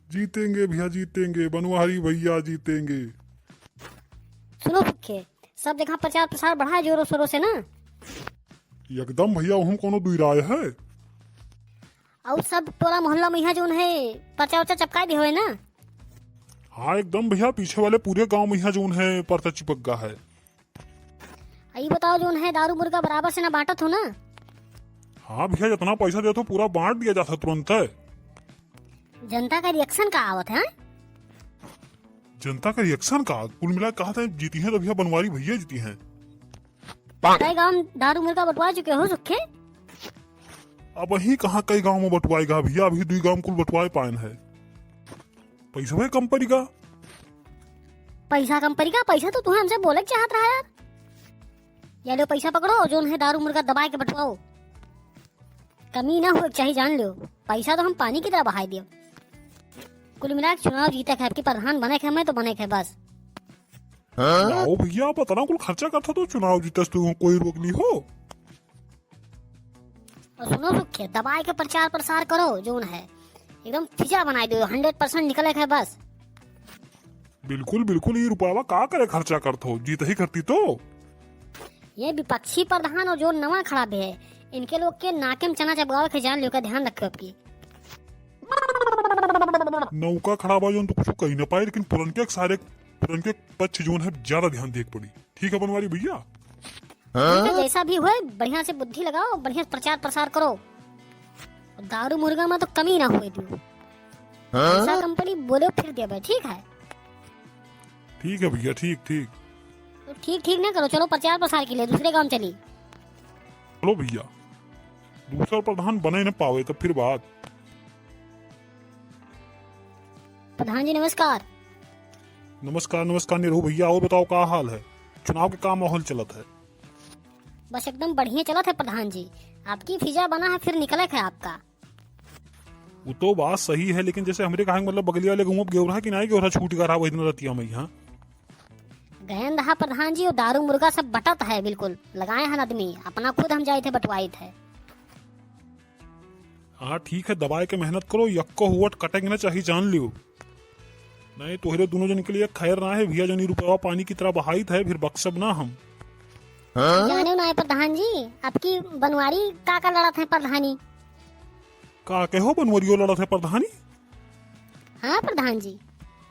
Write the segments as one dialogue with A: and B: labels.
A: जीतेंगे भैया जीतेंगे, बनवारी भैया जीतेंगे।
B: सुनो सुखे, सब जगह प्रचार प्रसार बढ़ा जोरों शोरों से ना।
A: एकदम भैया, हम कोनो दुई राय है।
B: और सब टोला मोहल्ला में यहाँ जो है पर्चा वर्चा चपका दिए हुए ना।
A: हाँ एकदम भैया, पीछे वाले पूरे गांव में यहाँ जो है पर्चा चिपक गया है।
B: ये बताओ जो है दारू मुर्गा बराबर से ना बांटत हो ना।
A: हाँ भैया, जितना पैसा दे तो पूरा बांट दिया जाता तुरंत है।
B: जनता का रिएक्शन का आवत है?
A: जनता का रिएक्शन का कुल मिला कहा था जीती है तो भैया बनवारी भैया जीती हैं।
B: कई गांव में दारू मुर्गा बंटवा चुके हो सुखे?
A: अब वही कहाँ कई गांव में बंटवाएगा भैया, अभी 2 गांव कुल बंटवाए पाए है। पैसा है कम पड़ेगा।
B: पैसा कम पड़ेगा? पैसा तो तुम्हें हमसे बोले चाहत रहा यार। या लो पैसा पकड़ो जो है दारू मुर्गा दबा के बंटवाओ। कमी ना हो चाहिए जान लो। पैसा तो हम पानी की तरह बहाई दियो। कुल मिला चुनाव जीते है, आपकी प्रधान बने खे, मैं तो बने खे बस।
A: आओ भैया, पता कुल खर्चा करता तो चुनाव जीतस तो कोई रोक नहीं हो।
B: और सुनो सुखे, दबाए के प्रचार प्रसार करो जो है एकदम फिजा बनाई दो, 100% निकले है बस।
A: बिल्कुल बिल्कुल, ये रुपया का करे खर्चा करते हो, जीत ही करती तो।
B: ये विपक्षी प्रधान और जो नवा खड़ा भी है, इनके लोग के नाके में चना चबगावे के जान लो का ध्यान रखो आपकी।
A: नौका खड़ा बा जो तो कुछ कही ना पाए, लेकिन पुरनके पक्ष जो है ज्यादा ध्यान देख पड़ी। ठीक है बनवारी भैया,
B: जैसा भी हुए बढ़िया से बुद्धि लगाओ, बढ़िया प्रचार प्रसार करो। और दारू मुर्गा में तो कमी ना हुए तू। ऐसा कंपनी बोले फिर दे भाई, ठीक है?
A: ठीक है भैया, ठीक ठीक।
B: तो ठीक ठीक ना करो, चलो प्रचार प्रसार के लिए दूसरे काम चली।
A: चलो भैया, दूसरा प्रधान बने न पावे तो फिर बात।
B: प्रधान जी नमस्कार।
A: नमस्कार नमस्कार निरहु भैया, और बताओ क्या हाल है? चुनाव के का माहौल चलत है?
B: बस एकदम बढ़िया चलत है प्रधान जी। आपकी फिजा बना है, फिर निकले है आपका।
A: वो तो बात सही है, लेकिन जैसे हमरे कहा मतलब बगलिया वाले गाँव गेवरा कि नहीं गेवरा छूट कर रहा वही दिन रतिया में यहाँ
B: गयन रहा प्रधान जी, और दारू मुर्गा सब बटत है बिल्कुल। लगाए हैं आदमी, अपना खुद हम जाए थे बटवाई थे।
A: हाँ ठीक है, दबाए के मेहनत करो, यक्को हुवट कटेंगे ना चाहिए जान लियो। नहीं तो हेरे दोनों जन के लिए खैर ना है भैया, जनी रुपया पानी की तरह बहाई है, फिर बक्सब ना हम।
B: जाने ना है प्रधान जी, आपकी बनवारी का लड़ा थे प्रधानी।
A: का कहो बनवरियो लड़ा थे प्रधानी?
B: हाँ प्रधान जी,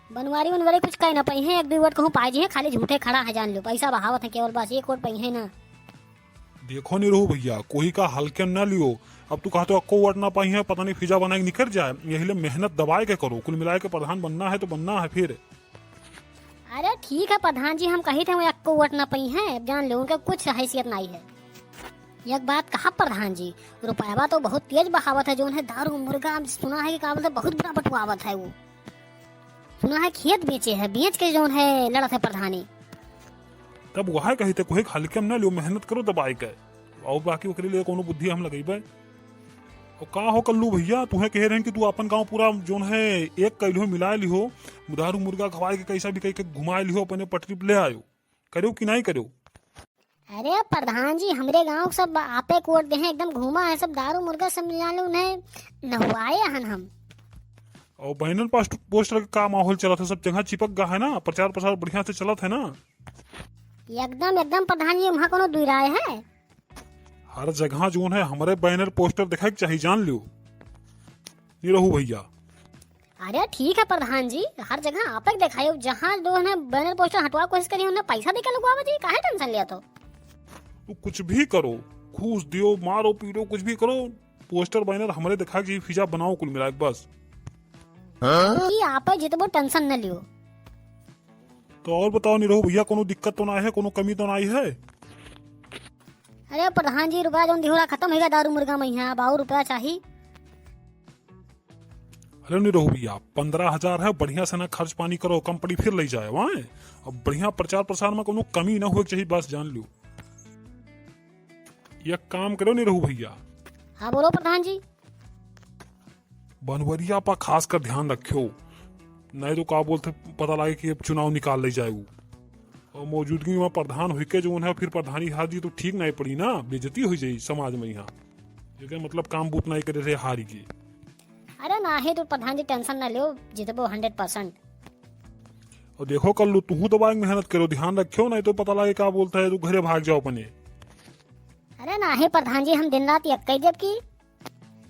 B: बनवारी बनवारी कुछ कह ना पाई है, 1-2 वोट कहूँ पाई जी है, खाली झूठे खड़ा है जान लो। पैसा बहावत है केवल, बस 1 वोट पाई है ना।
A: देखो नहीं रहू भैया, कोई का हल्के न लियो। अब तू कहते अक्को वोट ना पाई है, पता नहीं फिजा बना के निकल जाए। यही लिए मेहनत दबाए के करो, कुल मिलाए के प्रधान बनना है तो बनना है फिर।
B: अरे ठीक है प्रधान जी, हम कही थे वो 1 वोट ना पाई है, जान लो उनका कुछ हैसियत नहीं है। एक बात कहा प्रधान जी, रुपया तो बहुत तेज बहावत है जो है दारू मुर्गा। सुना है कि का बोलते बहुत बड़ा बटवावत है वो। सुना है खेत बेचे है, बेच के जो है लड़त है प्रधानी।
A: तब वह कहते कोई हल्के में न लियो, मेहनत करो दबाए के, और बाकी ओकरे लिए कोनो बुद्धि हम लगेबे। और का हो कल्लू भैया, तुम्हें कह रहे हैं कि तू अपन गांव पूरा जो है एक कैलियो मिला लिहो, दारू मुर्गा खवाए के कैसा भी कह के घुमा लिहो, अपने पटरी पे ले आयो। करो कि नहीं करो?
B: अरे प्रधान जी, हमरे गांव सब आपे कोट दे हैं, एकदम घूमा है सब दारू मुर्गा सब जान लो उन्हें नहवाए हन हम।
A: और बैनर पोस्टर का माहौल चला था, सब जगह चिपक गया है ना, प्रचार प्रसार बढ़िया से चला है ना।
B: एकदम एकदम प्रधान जी, वहाँ कोनो दुई राय है?
A: हर जगह जो है हमारे बैनर पोस्टर दिखाई चाहिए जान लियो। नहीं रहू भैया।
B: अरे ठीक है प्रधान जी, हर जगह आप ही दिखाइयो, जहाँ जो है बैनर पोस्टर हटवा कोशिश करिए, उन्हें पैसा देकर लगवावा जी, काहे टेंशन लिया? तो
A: तू कुछ भी करो, घूस दियो, मारो पीटो, कुछ भी करो, पोस्टर बैनर हमारे दिखा के फिजा बनाओ कुल मिला के बस।
B: कि आप जितबो टेंशन न लियो।
A: तो और बताओ नहीं रहू भैया, कोनो दिक्कत तो ना है, कोनो कमी तो ना है?
B: अरे प्रधान जी, रुपया जो दिहोरा खत्म हो गया दारू मुर्गा में, यहाँ अब और रुपया चाहिए।
A: अरे नहीं रहू भैया, 15,000 है, बढ़िया से ना खर्च पानी करो, कंपनी फिर ले जाए वहाँ। अब बढ़िया प्रचार प्रसार में कोनो कमी ना हो चाहिए, बस जान लियो। एक काम करो नहीं रहू भैया।
B: हाँ बोलो प्रधान जी।
A: बनवरिया पर खास कर ध्यान रखियो, नहीं तो का बोलते पता लगे कि अब चुनाव निकाल ले जाए वो, और मौजूदगी में प्रधान होके जो है फिर प्रधानी हार जी तो ठीक नहीं पड़ी ना, बेइज्जती हो जाए समाज में यहाँ। मतलब काम बूत नहीं करे रहे हारी की।
B: अरे नाही तू प्रधान जी टेंशन ना लो, जितबो 100%।
A: और देखो कल्लू तू दबाई मेहनत करो, ध्यान रखियो, नहीं तो पता लगे क्या बोलता है, तू घरे भाग जाओ अपने।
B: अरे नाही प्रधान जी, हम दिन रात एक कई देव की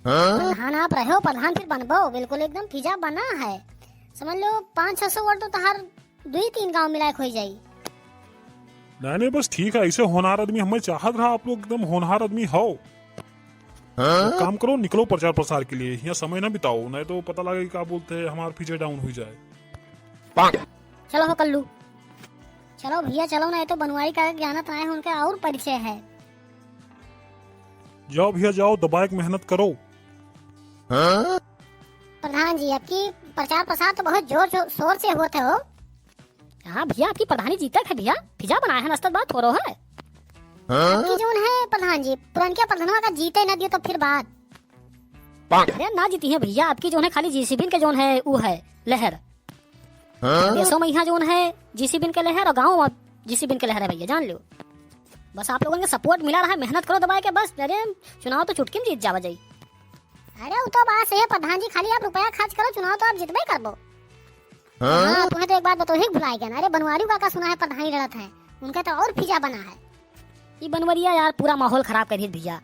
B: प्रधान आप रहो, प्रधान फिर बनबो, बिल्कुल एकदम फिजा बना है। समझ लो 500-600 वोट तो तहार 2-3 गांव मिलाए हो जाई।
A: नहीं बस ठीक है, ऐसे होनहार आदमी हमें चाहत रहा, आप लोग एकदम होनहार आदमी हो। एक काम करो, निकलो प्रचार प्रसार के लिए, यहाँ समय ना बिताओ, नहीं तो पता लगे क्या बोलते हैं हमारा फीचर डाउन हो जाए।
B: चलो हो कल्लू, चलो भैया चलो, नहीं तो बनवारी का ज्ञानत आए उनका और परिचय है।
A: जाओ भैया जाओ, दबाए के मेहनत करो।
B: प्रधान जी आपकी प्रचार प्रसार तो बहुत जोर शोर से होते हो। हाँ भैया आपकी प्रधानी जीता है भैया, फिजा बनाया है, नस्तत बात हो रहा है। आपकी जो है प्रधान जी पुरनके प्रधानवा का जीते न दिए तो फिर बात। अरे ना जीती है भैया, आपकी जो है खाली जीसीबीन के जो है वो है लहर। देशों में यहाँ जो है जीसीबीन के लहर और गाँव में जीसीबीन के लहर है भैया, जान लो। बस आप लोगों का सपोर्ट मिला रहा है, मेहनत करो दबाए के बस। अरे चुनाव तो चुटकी में जीत जावा जाई। अरे वो तो बात सही है प्रधान जी, खाली आप रुपया खर्च करो, चुनाव तो आप जितबे करबो। हाँ तुम्हें तो एक बात बताओ, ही भुलाई गया ना। अरे बनवारी का सुना है प्रधानी लड़त है, उनका तो और फिजा बना है। ये बनवरिया यार पूरा माहौल खराब कर दी भैया।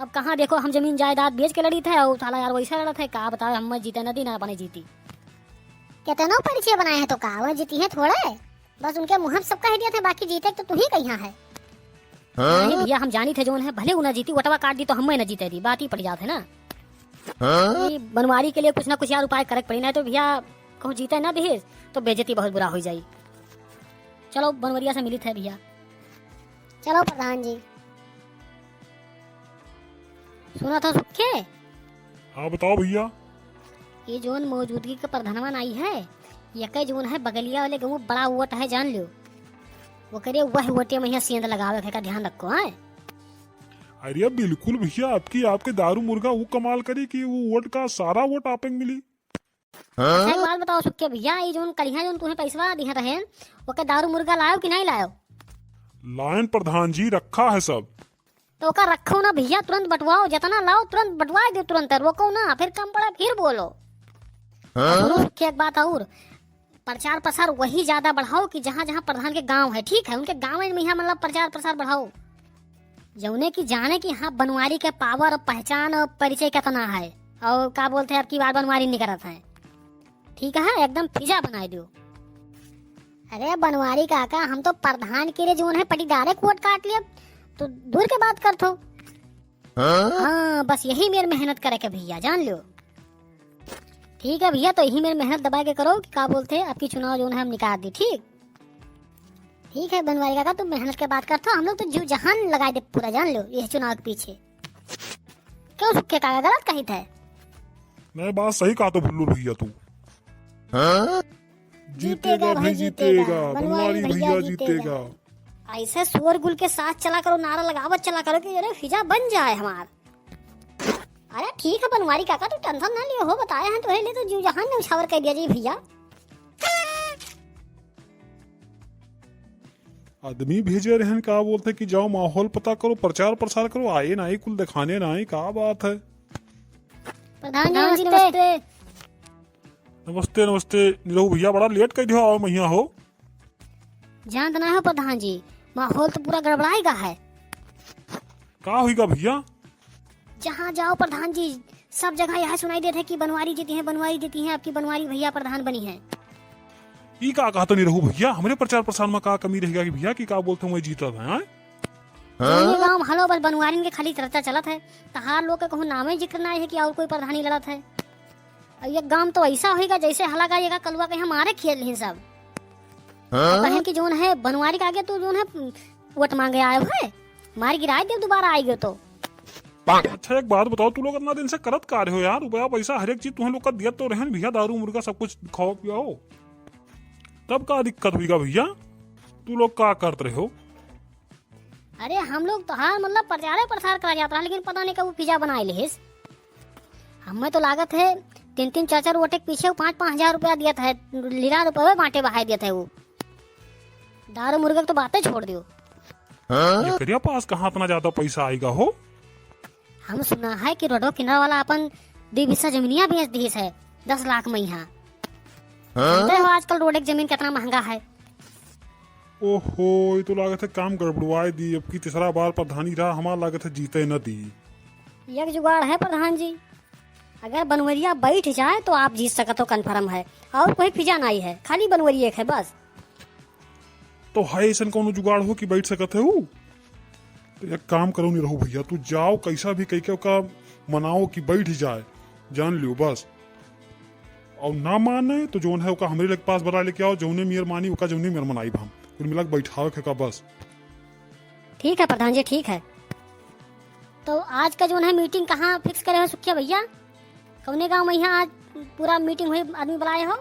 B: अब कहाँ देखो हम जमीन जायदाद बेच के लड़ी थे और साला यार वैसा लड़ा था। कहा बताओ हम जीते नदी ना बने जीती। कितनों परिचय बनाए हैं तो कहा वो जीती है थोड़े, बस उनके मुँह सब कह दिया था, बाकी जीते तो तू ही कहीं है। नहीं भैया हम जानी थे जो है, भले उन्हें जीती वटवा काट दी तो हम न जीते दी, बात ही पड़ जाते ना। बनवारी के लिए कुछ ना कुछ यार उपाय करे पड़ी, नहीं तो भैया कहूँ जीते ना भी तो बेइज्जती बहुत बुरा हो जाई। चलो बनवरिया से मिली थे भैया। चलो प्रधान जी सुना था सुखे।
A: हाँ बताओ भैया।
B: ये जोन मौजूदगी का प्रधानवा आई है, ये जोन है बगलिया वाले गाँव बड़ा वोट है, जान लो। वो करे वह वोटे में सेंध लगावे का ध्यान रखो है।
A: अरे बिल्कुल भैया, आपके दारू मुर्गा वो कमाल करी कि वो वोट का सारा वोट आप मिली।
B: अच्छा एक बात बताओ सुखे भैया, ये जोन कलिया जोन तुम्हें पैसा दिया रहे वो के दारू मुर्गा लायो कि नहीं लायो?
A: लाइन प्रधान जी रखा है सब।
B: तो का रखो ना भैया, तुरंत बटवाओ, जितना लाओ तुरंत बटवा दो, तुरंत रोको ना, फिर कम पड़ा फिर बोलो। सुनो सुखे एक बात और, प्रचार प्रसार वही ज्यादा बढ़ाओ कि जहाँ जहाँ प्रधान के गांव है, ठीक है, उनके गांव में यहाँ मतलब प्रचार प्रसार बढ़ाओ, जौने की जाने की हाँ बनवारी के पावर पहचान और परिचय कितना है, और क्या बोलते हैं आपकी बार बनवारी नहीं करता है, ठीक है, एकदम फिजा बनाए दो। अरे बनवारी काका हम तो प्रधान के लिए जो है पटीदारे वोट काट लिया तो दूर के बात कर थो। हाँ बस यही मेरी मेहनत करे के भैया, जान लो। ठीक है भैया, तो यही मेरी मेहनत दबा के करो कि क्या बोलते हैं आपकी चुनाव जो है हम निकाल दी। ठीक है बनवारी काका, तुम मेहनत के बात करते हो, हम लोग तो जीव जहान लगा दे पूरा, जान लो, ये चुनाव के पीछे। क्यों सुखे काका गलत कही थे?
A: मैं बात सही कहा तो भुल्लू भैया तू। जीतेगा भाई जीतेगा, बनवारी भैया जीतेगा।
B: ऐसे शोरगुल के साथ चला करो, नारा लगावत चला करो कि अरे फिजा बन जाए हमार। अरे ठीक है बनवारी काका, तू टेंशन ना लियो, हो बताया है तो ले तो जीव जहान ने उछावर कर दिया जी भैया।
A: आदमी भेजे रहन क्या बोलते कि जाओ माहौल पता करो, प्रचार प्रसार करो, आए ना कुल दिखाने ना, क्या बात है।
B: प्रधान जी नमस्ते।
A: नमस्ते नमस्ते। नीरव भैया बड़ा लेट कर दिया, और मैया हो
B: जानते ना हो प्रधान जी, माहौल तो पूरा गड़बड़ाएगा है।
A: क्या होगा भैया?
B: जहाँ जाओ प्रधान जी सब जगह यह सुनाई देते है कि बनवारी जीती है, बनवारी जीती है, आपकी बनवारी भैया प्रधान बनी है।
A: ये का कहा तो नहीं रहू भैया, हमारे प्रचार प्रसार में का कमी रहेगा कि भैया की का बोलते हैं जीता था।
B: गाँव हलो बस बनवारी के खाली चर्चा चलत है, तहार लोग के कहूँ नामे जिक्र ना है कि और कोई प्रधानी लड़त है। ये गांव तो ऐसा होगा जैसे हला का कलवा के हमारे खेल हैं सब। कहें कि जोन है बनवारी के आगे तो जोन है वोट मांगे आए हुए, मार गिराए दे दोबारा आएगे तो।
A: अच्छा एक बात बताओ, तू लोग इतना दिन से करत का रहे हो यार, रुपया पैसा हर एक चीज तुम्हें लोग का दिया तो रहे भैया, दारू मुर्गा सब कुछ खाओ पियाओ, तब का दिक्कत हुई भैया? तू लोग का करते रहे हो?
B: अरे हम लोग तो हाँ मतलब प्रचार प्रसार करा जाता है, लेकिन पता नहीं कब पिज्जा बनाए ले। हमें तो लागत है 3-3 4-4 वोटे के पीछे 5-5 हजार रुपया दिया था, लीला रुपये बांटे बहाई दिया था। वो दारू मुर्गा तो बातें छोड़ दियो।
A: पास कहाँ इतना ज्यादा पैसा आएगा हो?
B: हम सुना है कि रोडो किनारा वाला अपन 2 जमीनिया बेच दी है 10 लाख में यहाँ। जानते हो आजकल रोड एक जमीन कितना महंगा है।
A: ओहो, ये तो लागत है काम गड़बड़वाए दी। अब की तीसरा बार प्रधानी रहा, हमारा लागत है जीते न दी।
B: एक जुगाड़ है प्रधान जी, अगर बनवरिया बैठ जाए तो आप जीत सकते हो, कन्फर्म है। और कोई फिजा नहीं है, खाली बनवरी एक है बस।
A: तो है ऐसा कौन जुगाड़ हो कि बैठ सकते हो? तो एक काम करो नहीं रहो भैया, तू जाओ कैसा भी कह के का मनाओ कि बैठ जाए, जान लियो बस। और ना माने तो जोन है उसका हमारे लग पास बता लेके आओ, जौने मियर मानी उसका जौने मियर मनाई हम कुल मिला बैठाओ का बस।
B: ठीक है प्रधान जी, ठीक है। तो आज का जो है मीटिंग कहाँ फिक्स करे हो सुखिया भैया? कौने गाँव में यहाँ आज पूरा मीटिंग हुई, आदमी बुलाए हो?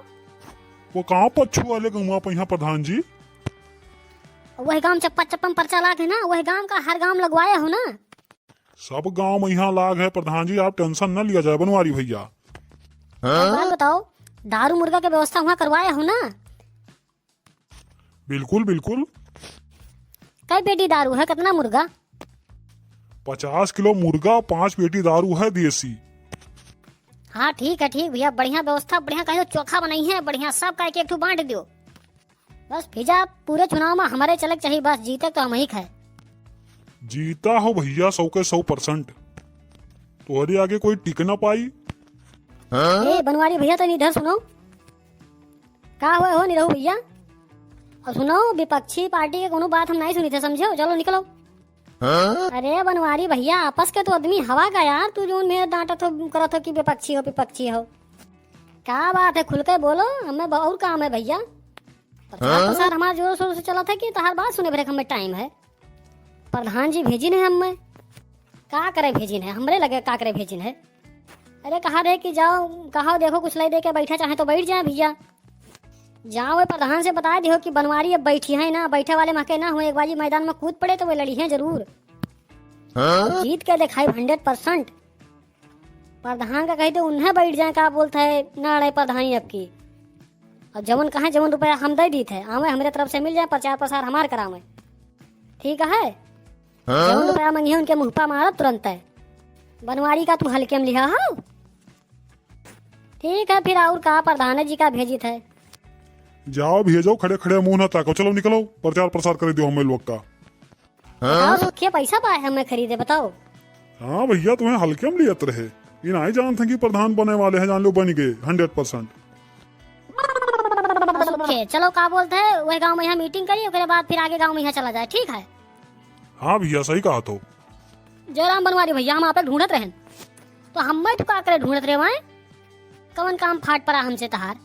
A: वो कहाँ पच्छू वाले गाँव पे यहाँ प्रधान जी?
B: वही गांव चप्पा चप्पम पर्चा लाग है ना, वही गांव का हर गांव लगवाए हो ना?
A: सब गांव में यहाँ लाग है प्रधान जी, आप टेंशन न लिया जाए बनवारी भैया।
B: बात बताओ, दारू मुर्गा की व्यवस्था वहाँ करवाए हो ना?
A: बिल्कुल बिल्कुल।
B: कई पेटी दारू है, कितना मुर्गा?
A: 50 किलो मुर्गा, 5 पेटी दारू है देसी।
B: हाँ ठीक है ठीक भैया, बढ़िया व्यवस्था, बढ़िया कहीं चोखा बनाई है, बढ़िया सब का एक बांट दो बस। फिजा पूरे चुनाव में हमारे चलक चाहिए बस, जीते तो हम ही खाए।
A: जीता हो भैया 100 के 100%, तुम्हारे आगे कोई टिक ना पाई।
B: ए बनवारी भैया तो इधर सुनो, का हुए हो नहीं रहो भैया। और सुनो, विपक्षी पार्टी के कोनो बात हम नहीं सुनी थे, समझो? चलो निकलो। अरे बनवारी भैया, आपस के तो आदमी हवा का यार, तू जो मेरे डांटा तो करा था कि विपक्षी हो विपक्षी हो। क्या बात है, खुल के बोलो, हमें बहुत काम है भैया। प्रचार हमारा जोर शोर से चला था कि तहार बात सुने भरे हमें टाइम है। प्रधान जी भेजिन है हमें, का करे भेजिन है, हमरे लगे का करे भेजिन है। अरे कहा रहे कि जाओ, कहा देखो कुछ लाई दे के बैठा, चाहे तो बैठ जाए भैया। जाओ प्रधान से बता दियो कि बनवारी अब बैठी है ना, बैठे वाले मके ना हो, एक बाजी मैदान में कूद पड़े तो वो लड़ी है जरूर। जीत के दिखाई 100%। प्रधान का कहते उन्हें बैठ जाए, का बोलता है ना अड़े प्रधानी अब की। और जवन कहा जवन रुपया हम दे दी थे, आवे हमारे तरफ से मिल जाए, प्रचार प्रसार हमार करावे, ठीक है? जवन रुपया मंगी उनके मुँह पर मारा तुरंत है। बनवारी का तू हल्के में लिया हो, ठीक है? फिर और का प्रधान जी का भेजी थे।
A: जाओ भेजो, खड़े खड़े मुंह ना ताको, चलो निकलो, प्रचार प्रसार कर दियो हमें लोग का।
B: बताओ सुखिया, पैसा पाए हमें खरीदे, बताओ।
A: हाँ भैया, तुम्हें हल्के में लियत रहे, ये नहीं जानते कि प्रधान बने वाले हैं, जान लो बन गए 100%।
B: चलो का बोलते हैं, वही गांव में यहाँ मीटिंग करिए, उसके बाद फिर आगे गांव में यहाँ चला जाए, ठीक है?
A: हाँ भैया सही कहा। तो
B: जयराम बनवारी भैया, हम आप ढूंढत रहे, तो हम तो का करे ढूंढत रहे वहाँ, कवन काम फाट पड़ा हमसे तहार।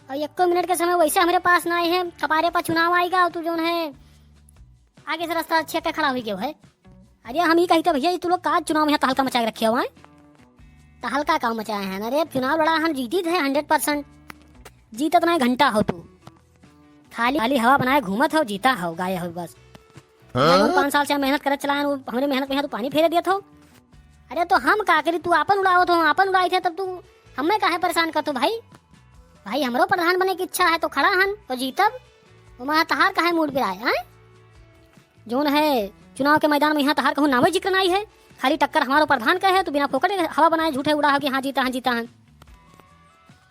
B: और 1 मिनट के समय वैसे हमारे पास ना आए हैं, कपारे पर चुनाव आएगा और तू जो है आगे से रास्ता छेक के खड़ा हुई क्यों है? अरे हम ही कहते भैया, तू लोग का चुनाव में तहलका मचा के रखे हुआ है, तहलका काम मचाए हैं। अरे चुनाव लड़ा हम जीती थे 100%, जीतत नहीं घंटा हो, तू खाली खाली हवा बनाए घूमत हो, जीता हो गाय हो बस। 5 साल से मेहनत करत चलाए, हमारे मेहनत में तू पानी फेरे दिया था। अरे तो हम का करी, तू आपन उड़ाओ तो आपन उड़ाई थे, तब तू हमें काहे परेशान करतो भाई? भाई हमरो प्रधान बने की इच्छा है तो खड़ा हन तो जीतब, वहाँ तहार काहे मूड पे आए हैं? जोन है चुनाव के मैदान में यहाँ तहार कहूँ नामे जिक्र नहीं है, खाली टक्कर हमारो प्रधान का है, तो बिना फोकट हवा बनाए झूठे उड़ा हो कि हाँ जीता हन जीता हन।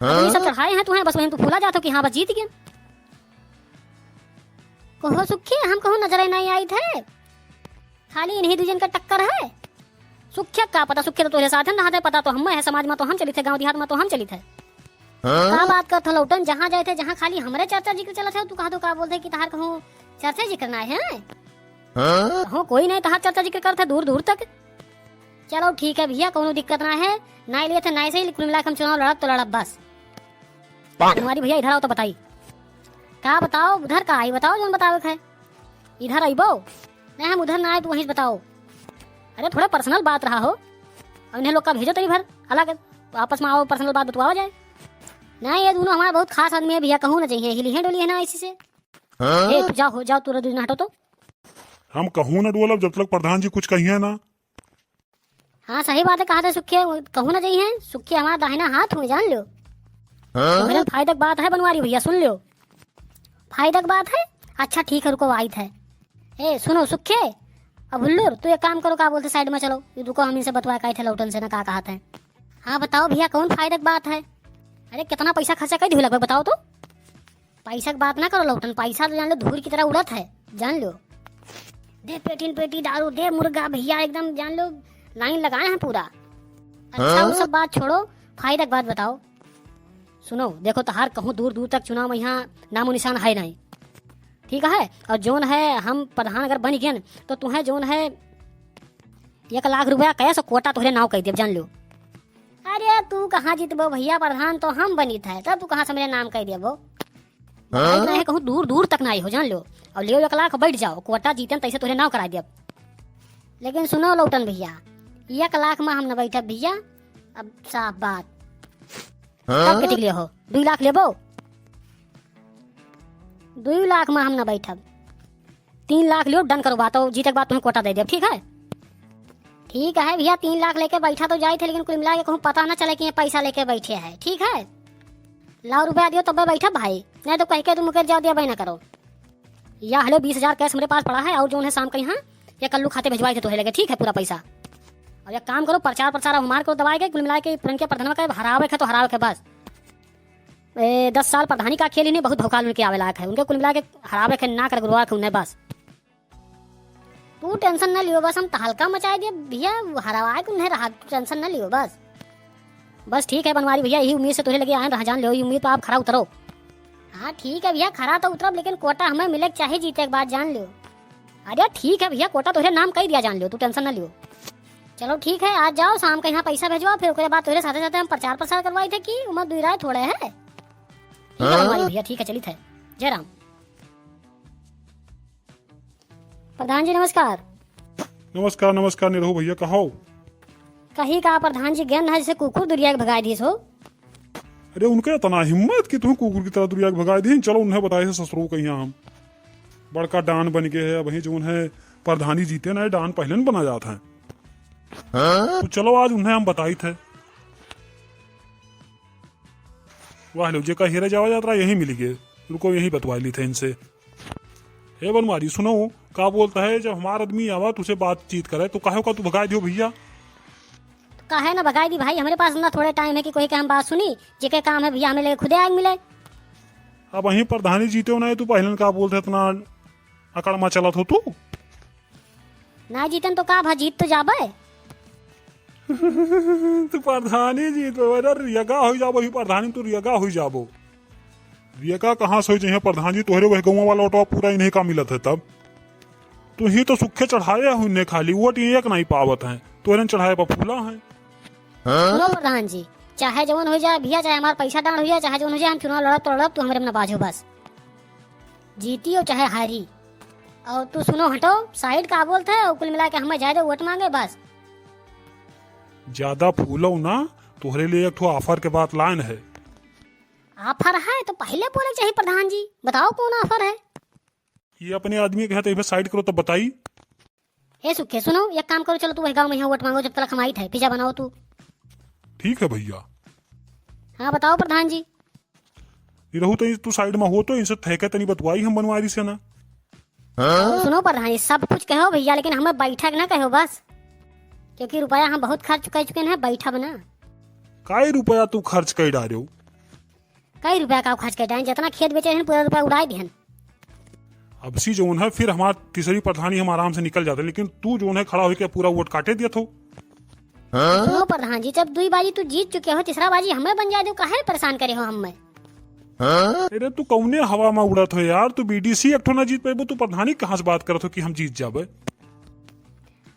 B: ये सब चढ़ाए हैं तुम्हें, बस वहीं तू फूला जाता कि हाँ बस जीत गया। कहो सुखी, हम कहूँ नजर नहीं आई थे, खाली इन्हीं दूजन का टक्कर है। सुखिया का पता, सुखिया तो तोरे साधन रहा थे, पता तो हम है, समाज में तो हम चली थे, गाँव देहात में तो हम चली थे। का बात करता लौटन, जहाँ जाए थे, जहाँ खाली हमारे चर्चा जिक्र चला था, तू कहा तो का बोलते कि तहार कहूँ चर्चा जिक्र ना है। कहूँ कोई नहीं तहार चर्चा जिक्र करते दूर दूर तक। चलो ठीक है भैया, कोनो दिक्कत ना है, ना लिए थे ना सही, कुल मिला हम चुनाव लड़ब तो लड़ब बस। तुम्हारी भैया इधर आओ तो बताई, क्या बताओ उधर का आई, बताओ जो बताओ है। इधर आई बो, नहीं हम उधर ना आए तो वहीं बताओ। अरे थोड़ा पर्सनल बात रहा हो, और इन्हें लोग का भेजो तो इधर अलग, तो आपस में आओ, पर्सनल बात बतवाओ जाए। नहीं ये दोनों हमारा बहुत खास आदमी है भैया, कहूँ ना चाहिए हिली है डोली है ना इसी से। ए जाओ जाओ, तू दूर हटो तो।
A: हम कहूँ ना डोलब जब तक प्रधान जी कुछ कहिए ना।
B: हाँ सही बात है, कहा था सुखिया, कहूँ ना चाहिए, सुखिया हमारा दाहिना हाथ हुए, जान लो। तो मेरे फायदक बात है बनवारी भैया, सुन लो, फायदक बात है। अच्छा ठीक है, रुको आई थे। ए सुनो सुखे, अब हुल्लुर तू एक काम करो, क्या बोलते साइड में चलो, रुको हम इनसे बतवा कहे थे लौटन से ना, कहा थे। हाँ बताओ भैया, कौन फायदे की बात है? अरे कितना पैसा खर्चा कर दियो लगभग बताओ तो। पैसा की बात ना करो लौटन, पैसा तो जान लो धूल की तरह उड़त है, जान लो। दे पेटी पेटी दारू, दे मुर्गा भैया, एकदम जान लो लाइन लगाए हैं पूरा। अच्छा वो सब बात छोड़ो, फायदा की बात बताओ। सुनो देखो, तहार कहूँ दूर दूर तक चुनाव में यहाँ नामो निशान है नहीं, ठीक है। और जोन है हम प्रधान अगर बन गए तो तुम्हें जोन है 1 लाख रुपया कैसे कोटा तुहरे नाव कह दे, जान लो। अरे तू कहाँ जीतबो भैया, प्रधान तो हम बनी थे, तब तू कहाँ से मेरे नाम कह देबो। कहूँ दूर दूर तक ना आई हो, जान लो। और लियो 1 लाख बैठ जाओ, कोटा जीतन तैसे तुहरे नाव करा दे। लेकिन सुनो लौटन भैया, 1 लाख में हम न बैठे भैया, अब साफ बात। कब के टिकले हो, 2 लाख लेबो? 2 लाख में हम न बैठब, 3 लाख लियो, डन करो बात, जीतक बात तुम्हें कोटा दे दे, ठीक है। ठीक है भैया, 3 लाख लेके बैठा तो जाए थे, लेकिन कुल मिला के कहूँ पता ना चले कि ये पैसा लेके बैठे है, ठीक है। लाओ रुपया दियो तब बैठा भाई, नहीं तो कह के तुम मुझे जाओ दिया भाई ना करो। या हेलो 20,000 कैश मेरे पास पड़ा है, और जो है शाम का यहाँ या कल्लू खाते भिजवाए थे तो लगे, ठीक है पूरा पैसा। और एक काम करो, प्रचार हमारे को दबाए के कुल मिला के पुरन के प्रधान का हरावे है तो हरावे के बस। 10 साल प्रधानी का खेल इन्हें बहुत भौकाल उनके आवे लायक है, उनके कुल मिला के हरावे के ना कर गुरुआ के उन्हें बस। तू टेंशन न लियो, बस हम तहलका मचाए दिए भैया, हरावा के उन्हें रहा, टेंशन न लियो बस ठीक है बनवारी भैया, यही उम्मीद से तुझे लगे आए रहा, जान लो उम्मीद पर आप खरा उतरो। हाँ ठीक है भैया, खरा तो उतरब, लेकिन कोटा हमें मिले चाहे जीते एक बात जान लो। अरे ठीक है भैया, कोटा तुझे नाम कह दिया, जान लो, तू टेंशन न लियो। चलो ठीक है, आज जाओ शाम का यहाँ पैसा भेजवाओ, फिर उसके बाद तुझे साथे साथे हम प्रचार प्रसार करवाई थे कि उम्र 2 राय थोड़े है। ठीक है बनवारी भैया, ठीक है चली थे। जय राम। प्रधान जी नमस्कार।
A: नमस्कार नमस्कार, निरहु भैया कहो।
B: कहीं का प्रधान जी ज्ञान है जैसे कुकुर दुरिया के भगा दिए हो।
A: अरे उनके इतना हिम्मत कि तुम्हें कुकुर की तरह दुनिया के भगा दी। चलो उन्हें बताए ससुरों कहीं हम बड़का डान बन गए है, वही जो है प्रधानी जीते ना, डान पहले न बना जाता है। तो चलो आज उन्हें हम बताई थे। वाह लो जे का हीरा जावा यात्रा यही मिली गए, रुको यही बतवा ली थे इनसे। हे बनवारी सुनो, का बोलता है जब हमारा आदमी आवा तुझे बातचीत करे तो काहे का तू भगा दियो भैया।
B: काहे ना भगाई दी भाई, हमारे पास ना थोड़े टाइम है कि कोई के हम बात सुनी, जेके काम है भैया हमें लेके खुदे आग मिले।
A: अब वहीं प्रधानी जीते हो ना, तू पहले का बोलते इतना अकड़मा चला हो तू।
B: ना जीतन तो का भा, जीत तो जाबे।
A: तू प्रधानी जीत रियगा हो जाबो, ही प्रधानी तू रियगा हो जाबो। रियगा कहाँ से हो जाए प्रधानी, तोहरे वह गाँव वाला ऑटो पूरा इन्हें का मिलत है। तब तू ही तो सुखे चढ़ाया हुए खाली, वोट एक नहीं पावत है, तोहरे चढ़ाए पर फूला है।
B: सुनो प्रधान जी, चाहे जवन हो जाए भैया, चाहे हमारा पैसा डाल हो जाए, चाहे जवन हो जाए, हम चुनाव लड़ब तो लड़ब, तू हमारे में बाजो बस, जीती हो चाहे हारी। और तू सुनो हटो साइड का बोलते है, कुल मिला के हमें जाए वोट मांगे बस।
A: ज्यादा फूलो ना, तोहरे लिए एक ऑफर के बाद लाइन है।
B: ऑफर है तो पहले बोले चाहिए प्रधान जी, बताओ कौन ऑफर है।
A: ये अपने आदमी के हाथ साइड करो तो बताई।
B: हे सुखे सुनो, एक काम करो, चलो तू वही गाँव में यहाँ वोट मांगो, जब तक हमारी थे पिज्जा बनाओ तू।
A: ठीक है भैया।
B: हाँ बताओ प्रधान जी।
A: रहू तो तू साइड में हो तो इनसे थेके तनी बतवाई हम बनवारी से ना।
B: सुनो प्रधान जी, सब कुछ कहो भैया, लेकिन हमें बैठक ना कहो बस, क्योंकि रुपया हम बहुत खर्च कर चुके हैं, बैठा बना।
A: काई रुपया तू खर्च कर डालो?
B: कई रुपया का खर्च कर डाले, जितना खेत बेचे हैं पूरा रुपया उड़ाए दिहन।
A: अब सी जो है फिर हमारा तीसरी प्रधानी हम आराम से निकल जाते, लेकिन तू जो है खड़ा होकर पूरा वोट काटे दिया तो।
B: सुनो प्रधान जी, जब 2 बाजी तू जीत चुके हो, तीसरा बाजी हमें बन जाए, काहे परेशान करे हो हमें।
A: अरे तू कौने हवा में उड़त हो यार, तू बीडीसी एक ना जीत पाए, तू प्रधानी कहाँ से बात करत हो कि हम जीत जाबे।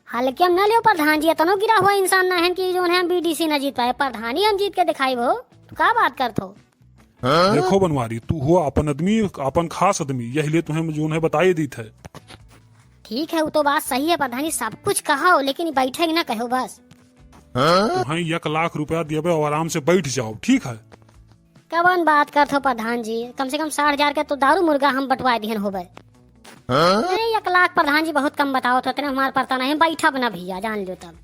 B: हालांकि हम न लियो प्रधान जी, इतना गिरा हुआ इंसान ना है कि जो है हम बीडीसी न जीत पाए, प्रधानी हम जीत के दिखाई वो, तू का बात करत हो।
A: देखो बनवारी, तू हो अपन आदमी, अपन खास आदमी, यही लिए तुम्हें जो है बताई दी थे।
B: ठीक है वो तो बात सही है प्रधान जी, सब कुछ कहो, लेकिन बैठे ना कहो बस।
A: तुम्हें 1 लाख रुपया दिए और आराम से बैठ जाओ, ठीक है।
B: कवन बात करते हो प्रधान जी, कम से कम 60,000 के तो दारू मुर्गा हम बंटवा दिहन होबे। अरे 1 लाख प्रधान जी बहुत कम बताओ तो, हमारे पड़ता नहीं, बैठा बना भैया जान लो। तब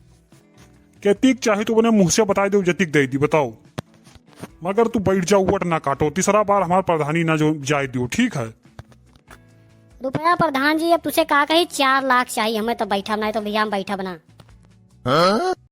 A: केतिक चाहे तो बने मुँह से बता दो, जतिक दे दी बताओ, मगर तू बैठ जाओ, वोट ना काटो, तीसरा बार हमारे प्रधानी ना जो जाए दियो, ठीक है।
B: रुपया प्रधान जी अब तुझे कहा कही 4 लाख चाहिए हमें, तो बैठा बनाए तो भैया हम बैठा बना।